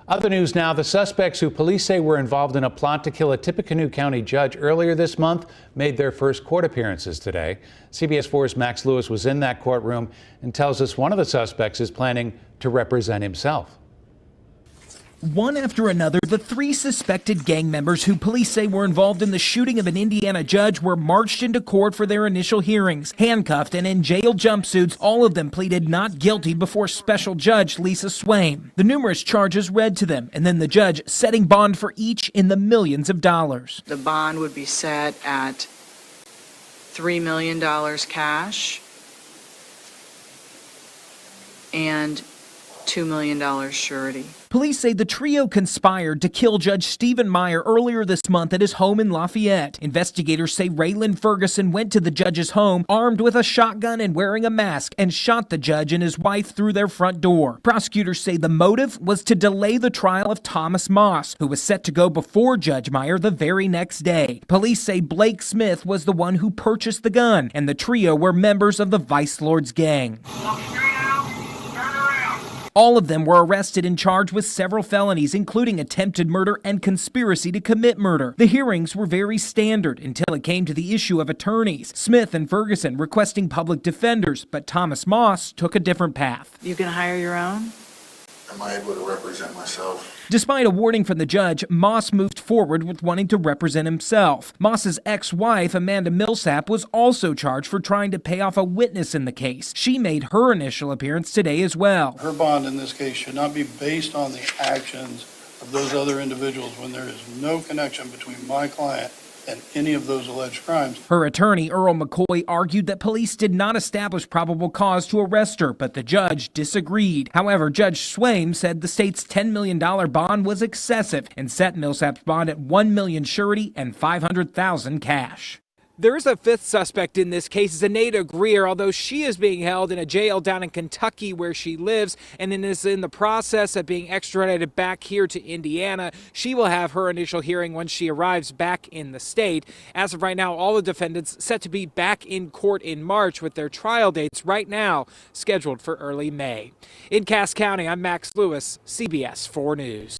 Other news now, the suspects who police say were involved in a plot to kill a Tippecanoe County judge earlier this month made their first court appearances today. CBS 4's Max Lewis was in that courtroom and tells us one of the suspects is planning to represent himself. One after another, the three suspected gang members who police say were involved in the shooting of an Indiana judge were marched into court for their initial hearings. Handcuffed and in jail jumpsuits, all of them pleaded not guilty before Special Judge Lisa Swaim. The numerous charges read to them, and then the judge setting bond for each in the millions of dollars. The bond would be set at $3 million cash and $2 million surety. Police say the trio conspired to kill Judge Stephen Meyer earlier this month at his home in Lafayette. Investigators say Raylan Ferguson went to the judge's home armed with a shotgun and wearing a mask and shot the judge and his wife through their front door. Prosecutors say the motive was to delay the trial of Thomas Moss, who was set to go before Judge Meyer the very next day. Police say Blake Smith was the one who purchased the gun, and the trio were members of the Vice Lords gang. All of them were arrested and charged with several felonies, including attempted murder and conspiracy to commit murder. The hearings were very standard until it came to the issue of attorneys. Smith and Ferguson requesting public defenders, but Thomas Moss took a different path. You can hire your own? Am I able to represent myself? Despite a warning from the judge, Moss moved forward with wanting to represent himself. Moss's ex-wife, Amanda Millsap, was also charged for trying to pay off a witness in the case. She made her initial appearance today as well. Her bond in this case should not be based on the actions of those other individuals when there is no connection between my client and any of those alleged crimes. Her attorney, Earl McCoy, argued that police did not establish probable cause to arrest her, but the judge disagreed. However, Judge Swaim said the state's $10 million bond was excessive and set Millsap's bond at $1 million surety and $500,000 cash. There is a fifth suspect in this case, Zenaida Greer, although she is being held in a jail down in Kentucky where she lives and is in the process of being extradited back here to Indiana. She will have her initial hearing when she arrives back in the state. As of right now, all the defendants set to be back in court in March with their trial dates right now scheduled for early May. In Cass County, I'm Max Lewis, CBS 4 News.